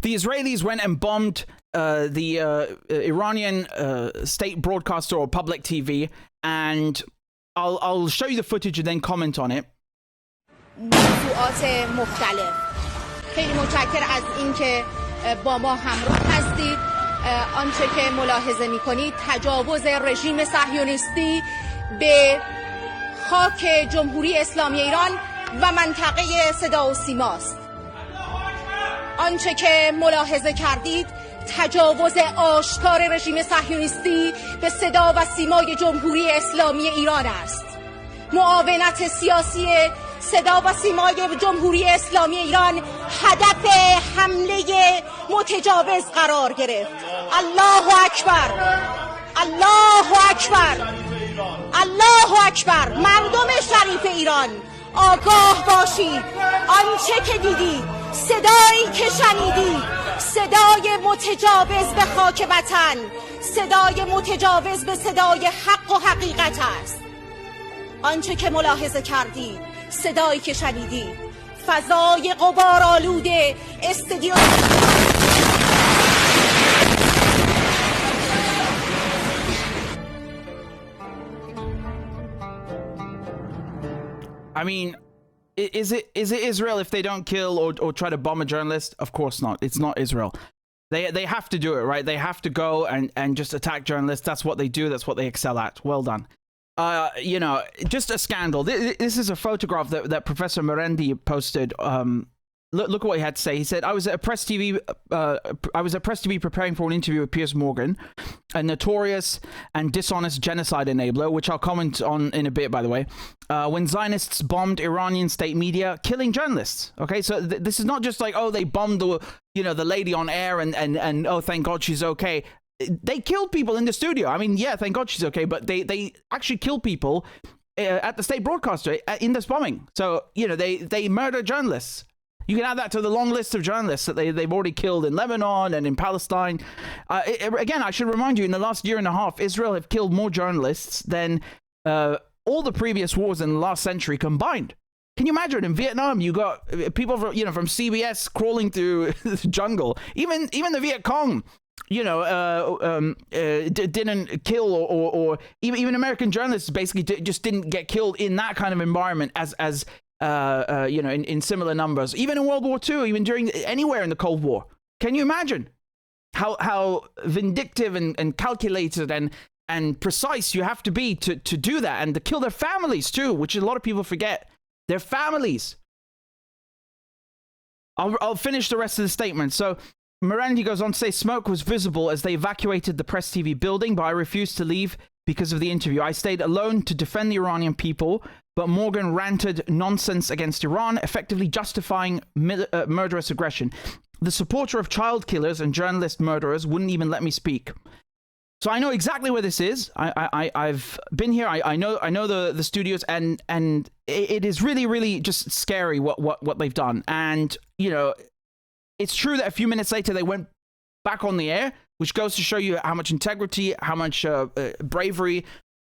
The Israelis went and bombed the Iranian state broadcaster or public TV, and I'll show you the footage and then comment on it. موضوعات مختلف. خیلی متشکر از اینکه با ما همراه هستید. آنچه که ملاحظه می‌کنید تجاوز رژیم صهیونیستی به خاک جمهوری اسلامی ایران و منطقه صدا و سیماست. آنچه که ملاحظه کردید تجاوز آشکار رژیم صهیونیستی به صدا و سیمای جمهوری اسلامی ایران است. معاونت سیاسی صدا و سیمای جمهوری اسلامی ایران هدف حمله متجاوز قرار گرفت. الله اکبر، الله اکبر، الله اکبر. مردم شریف ایران آگاه باشید. آنچه که دیدید، صدایی که شنیدید، صدای متجاوز به خاک وطن، صدای متجاوز به صدای حق و حقیقت است. آنچه که ملاحظه کردید، صدایی که شنیدید، فضای غبارآلود استودیو. I mean, is it Israel if they don't kill or try to bomb a journalist? Of course not. It's not Israel. They have to do it, right? They have to go and just attack journalists. That's what they do. That's what they excel at. Well done. You know, just a scandal. This is a photograph that Professor Merendi posted. Look at what he had to say. He said, I was at Press TV preparing for an interview with Piers Morgan, a notorious and dishonest genocide enabler, which I'll comment on in a bit, by the way, when Zionists bombed Iranian state media, killing journalists. Okay, so this is not just like, oh, they bombed the lady on air and oh, thank God she's okay. They killed people in the studio. I mean, yeah, thank God she's okay, but they actually killed people at the state broadcaster in this bombing. So, they murder journalists. You can add that to the long list of journalists that they've already killed in Lebanon and in Palestine. Again, I should remind you, in the last year and a half, Israel have killed more journalists than all the previous wars in the last century combined. Can you imagine? In Vietnam, you got people from CBS crawling through the jungle. Even the Viet Cong, didn't kill or even American journalists basically just didn't get killed in that kind of environment as in similar numbers, even in World War II, even during anywhere in the Cold War. Can you imagine how vindictive and calculated and precise you have to be to do that, and to kill their families too, which a lot of people forget. Their families. I'll finish the rest of the statement. So Merendi goes on to say, smoke was visible as they evacuated the Press TV building, but I refused to leave because of the interview. I stayed alone to defend the Iranian people, but Morgan ranted nonsense against Iran, effectively justifying murderous aggression. The supporter of child killers and journalist murderers wouldn't even let me speak. So I know exactly where this is. I've been here. I know the studios, and it is really, really just scary what they've done. And it's true that a few minutes later they went back on the air, which goes to show you how much integrity, how much bravery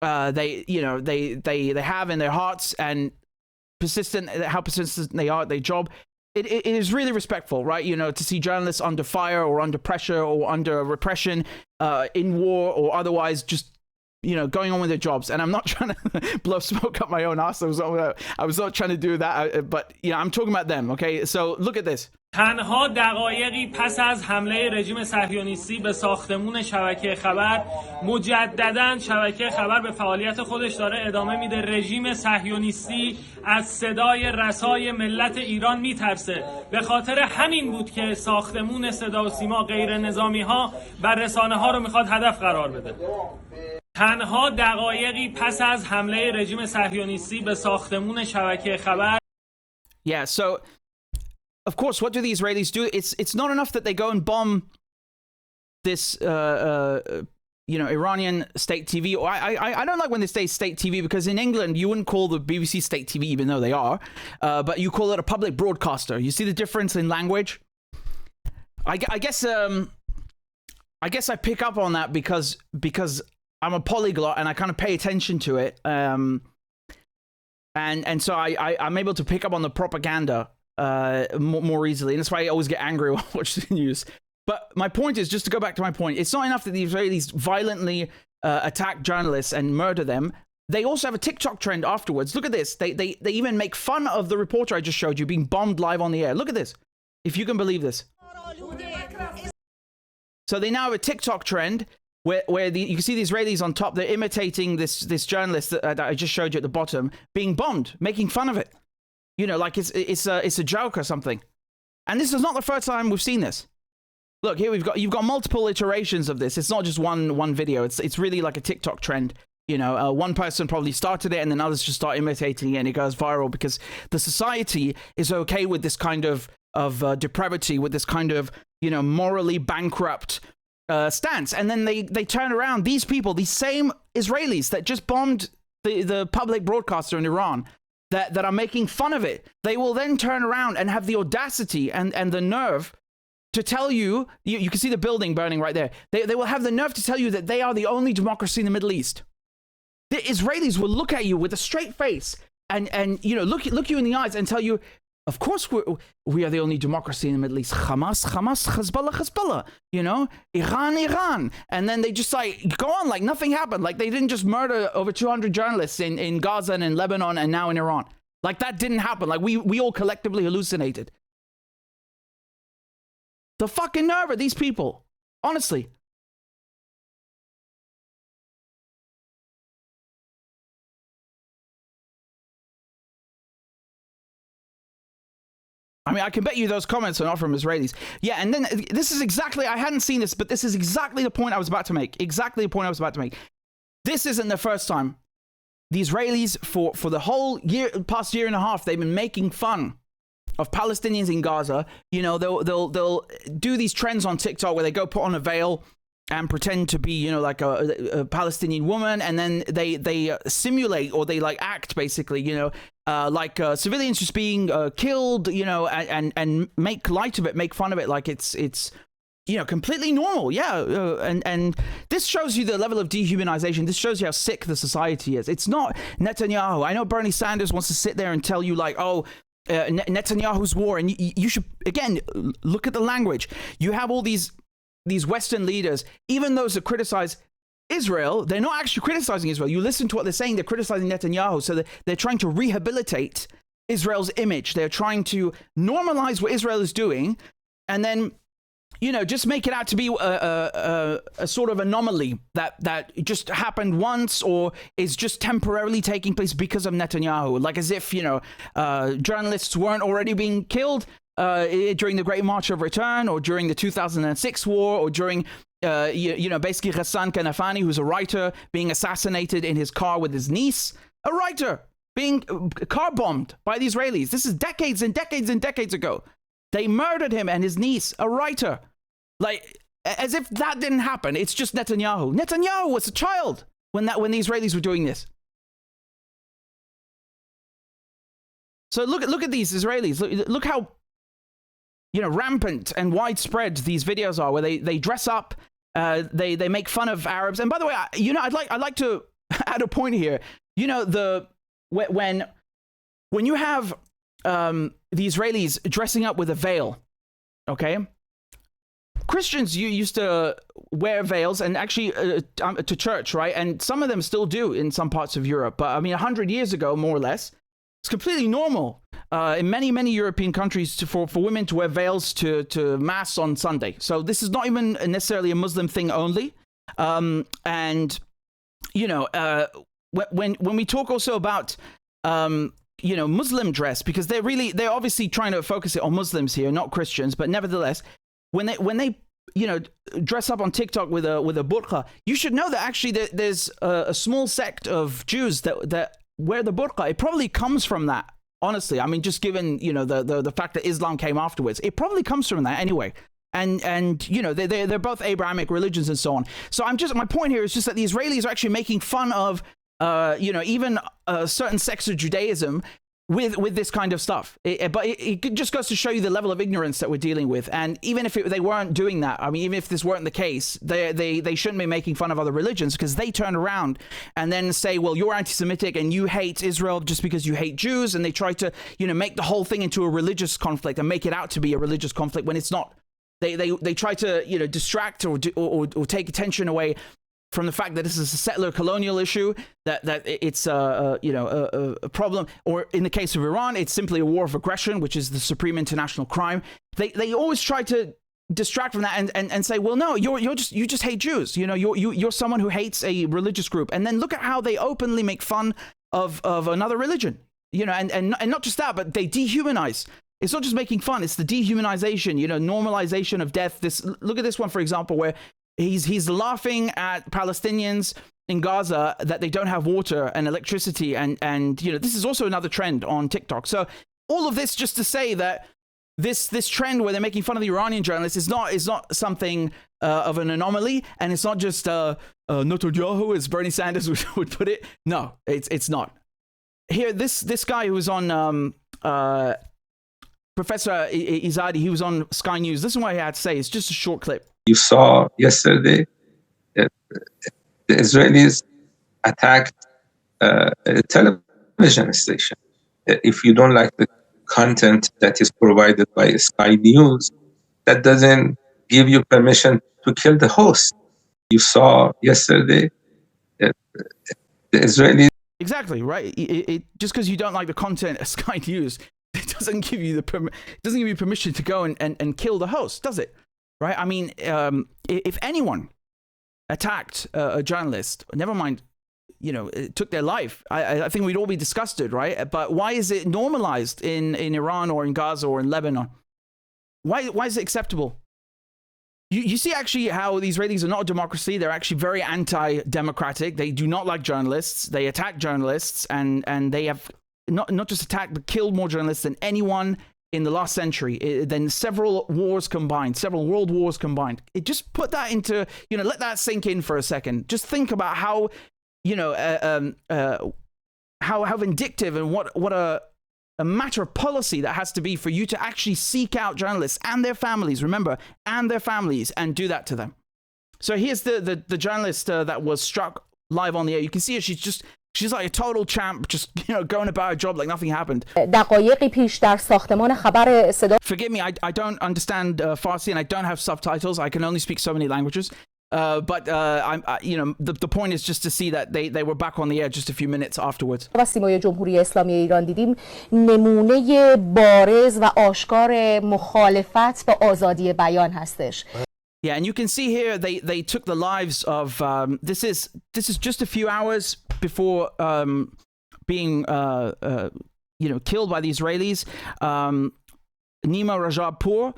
they have in their hearts, and how persistent they are at their job. It is really respectful, right? To see journalists under fire or under pressure or under repression, in war or otherwise, just going on with their jobs. And I'm not trying to blow smoke up my own ass. I was not trying to do that, but I'm talking about them. Okay, so look at this. تنها دقایقی پس از حمله رژیم صهیونیستی به ساختمون شبکه خبر، مجدداً شبکه خبر به فعالیت خودش داره ادامه میده. رژیم صهیونیستی از صدای رسای ملت ایران میترسه. به خاطر همین بود که ساختمون صدا و سیما غیر نظامی ها و رسانه ها رو میخواد هدف قرار بده. تنها دقایقی پس از حمله رژیم صهیونیستی به ساختمون شبکه خبر. Yeah, so of course, what do the Israelis do? It's not enough that they go and bomb this, Iranian state TV. Or I don't like when they say state TV, because in England you wouldn't call the BBC state TV, even though they are, but you call it a public broadcaster. You see the difference in language? I guess I pick up on that because I'm a polyglot and I kind of pay attention to it, and so I'm able to pick up on the propaganda. more easily. And that's why I always get angry when I watch the news. But my point is, just to go back to my point, it's not enough that the Israelis violently attack journalists and murder them. They also have a TikTok trend afterwards. Look at this. They even make fun of the reporter I just showed you being bombed live on the air. Look at this. If you can believe this. So they now have a TikTok trend where you can see the Israelis on top. They're imitating this journalist that I just showed you at the bottom being bombed, making fun of it. You know, like it's a joke or something. And this is not the first time we've seen this. Look, here you've got multiple iterations of this. It's not just one video. It's really like a TikTok trend. You know, one person probably started it and then others just start imitating it and it goes viral because the society is okay with this kind of depravity, with this kind of, you know, morally bankrupt stance. And then they turn around, these people, these same Israelis that just bombed the public broadcaster in Iran, that are making fun of it, they will then turn around and have the audacity and the nerve to tell you can see the building burning right there. They will have the nerve to tell you that they are the only democracy in the Middle East. The Israelis will look at you with a straight face and you know, look you in the eyes and tell you, of course we are the only democracy in the Middle East. Hamas, Hezbollah, you know, Iran. And then they just like go on like nothing happened. Like they didn't just murder over 200 journalists in Gaza and in Lebanon and now in Iran. Like that didn't happen. Like we all collectively hallucinated. The fucking nerve of these people. Honestly. I mean, I can bet you those comments are not from Israelis. Yeah, and then this is exactly, I hadn't seen this, but this is exactly the point I was about to make. Exactly the point I was about to make. This isn't the first time. The Israelis, for the whole past year and a half, they've been making fun of Palestinians in Gaza. You know, they'll do these trends on TikTok where they go put on a veil and pretend to be, you know, like a Palestinian woman, and then they simulate or they like act basically, you know, like civilians just being killed, you know, and make light of it, make fun of it, like it's you know, completely normal. Yeah, and this shows you the level of dehumanization. This shows you how sick the society is. It's not Netanyahu. I know Bernie Sanders wants to sit there and tell you like, oh, Netanyahu's war, and you should again look at the language. You have all these Western leaders, even those that criticize Israel, they're not actually criticizing Israel. You listen to what they're saying, they're criticizing Netanyahu. So they're trying to rehabilitate Israel's image. They're trying to normalize what Israel is doing and then, you know, just make it out to be a sort of anomaly that just happened once or is just temporarily taking place because of Netanyahu. Like as if, you know, journalists weren't already being killed during the Great March of Return or during the 2006 war or during, you know, basically Ghassan Kanafani, who's a writer, being assassinated in his car with his niece. A writer being car bombed by the Israelis. This is decades and decades and decades ago. They murdered him and his niece, a writer. Like, as if that didn't happen. It's just Netanyahu. Netanyahu was a child when the Israelis were doing this. So look at these Israelis. Look how, you know, rampant and widespread these videos are, where they dress up, they make fun of Arabs. And by the way, you know, I'd like to add a point here. You know, when you have the Israelis dressing up with a veil, okay? Christians used to wear veils and actually to church, right? And some of them still do in some parts of Europe. But I mean, 100 years ago, more or less, it's completely normal in many European countries for women to wear veils to mass on Sunday. So this is not even necessarily a Muslim thing only. And, you know, when we talk also about, you know, Muslim dress, because they're obviously trying to focus it on Muslims here, not Christians, but nevertheless, when they you know, dress up on TikTok with a burqa, you should know that actually there's a small sect of Jews that wear the burqa. It probably comes from that, honestly. I mean, just given, you know, the fact that Islam came afterwards, it probably comes from that anyway. And you know, they're both Abrahamic religions and so on. So my point here is just that the Israelis are actually making fun of you know, even certain sects of Judaism with this kind of stuff. But it just goes to show you the level of ignorance that we're dealing with. And even if they weren't doing that, I mean, even if this weren't the case, they shouldn't be making fun of other religions, because they turn around and then say, well, you're anti-Semitic and you hate Israel just because you hate Jews. And they try to, make the whole thing into a religious conflict and make it out to be a religious conflict when it's not. They try to, distract or take attention away from the fact that this is a settler colonial issue, that it's a problem, or in the case of Iran, it's simply a war of aggression, which is the supreme international crime. They always try to distract from that and say, well, no, you just hate Jews. You're someone who hates a religious group, and then look at how they openly make fun of another religion. And not just that, but they dehumanize. It's not just making fun; it's the dehumanization. Normalization of death. Look at this one, for example, where he's laughing at Palestinians in Gaza that they don't have water and electricity, and this is also another trend on TikTok. So all of this just to say that this trend where they're making fun of the Iranian journalists is not something of an anomaly, and it's not just Netanyahu, as Bernie Sanders would put it. No, it's not. Here, this guy who was on Professor Izadi, he was on Sky News. Listen to what he had to say. It's just a short clip. You saw yesterday that the Israelis attacked a television station. If you don't like the content that is provided by Sky News, that doesn't give you permission to kill the host. You saw yesterday that the Israelis... Exactly, right? It just because you don't like the content of Sky News, it doesn't give you permission to go and kill the host, does it? Right? I mean, if anyone attacked a journalist, never mind, it took their life, I think we'd all be disgusted, right? But why is it normalized in Iran or in Gaza or in Lebanon? Why is it acceptable? You see actually how the Israelis are not a democracy. They're actually very anti-democratic. They do not like journalists. They attack journalists, and they have not just attacked, but killed more journalists than anyone in the last century, than several wars combined, several world wars combined. It just put that into, let that sink in for a second. Just think about how, how vindictive and what a matter of policy that has to be for you to actually seek out journalists and their families, remember, and their families, and do that to them. So here's the journalist that was struck live on the air. You can see her, she's like a total champ, just going about her job like nothing happened. دقایقی پیش در ساختمان خبر صدا Forgive me, I don't understand Farsi and I don't have subtitles. I can only speak so many languages. But the point is just to see that they were back on the air just a few minutes afterwards. و سیمای جمهوری اسلامی ایران دیدیم نمونه بارز و آشکار مخالفت با آزادی بیان هستش. Yeah, and you can see here they took the lives of this is just a few hours before being killed by the Israelis. Nima Rajabpour,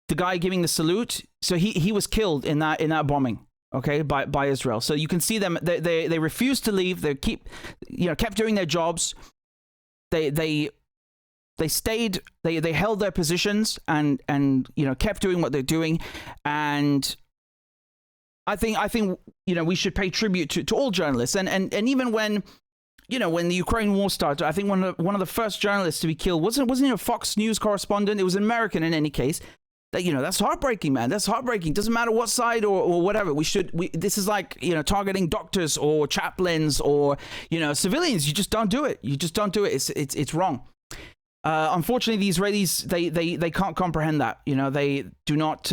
the guy giving the salute, so he was killed in that bombing, okay, by Israel. So you can see them. They refused to leave. They kept doing their jobs. They stayed, they held their positions and kept doing what they're doing. And I think we should pay tribute to all journalists. And even when the Ukraine war started, I think one of the first journalists to be killed wasn't a Fox News correspondent. It was an American in any case. That's heartbreaking, man. That's heartbreaking. Doesn't matter what side or whatever. This is like, targeting doctors or chaplains or, civilians. You just don't do it. You just don't do it. It's wrong. Unfortunately, the Israelis, they can't comprehend that. They do not,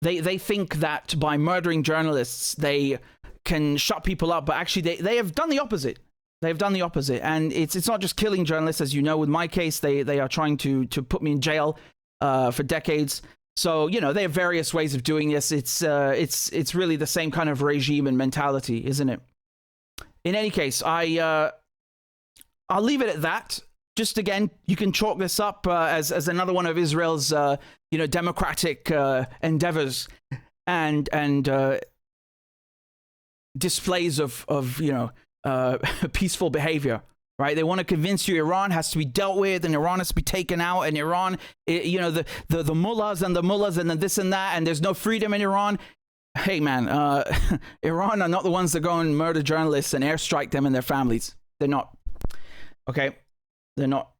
they think that by murdering journalists, they can shut people up, but actually they have done the opposite. They have done the opposite. And it's not just killing journalists, as you know. With my case, they are trying to put me in jail for decades. So, they have various ways of doing this. It's really the same kind of regime and mentality, isn't it? In any case, I'll leave it at that. Just again, you can chalk this up as another one of Israel's, democratic endeavors and displays of peaceful behavior. Right? They want to convince you Iran has to be dealt with and Iran has to be taken out, and Iran, the mullahs and then this and that, and there's no freedom in Iran. Hey, man, Iran are not the ones that go and murder journalists and airstrike them and their families. They're not. Okay, they're not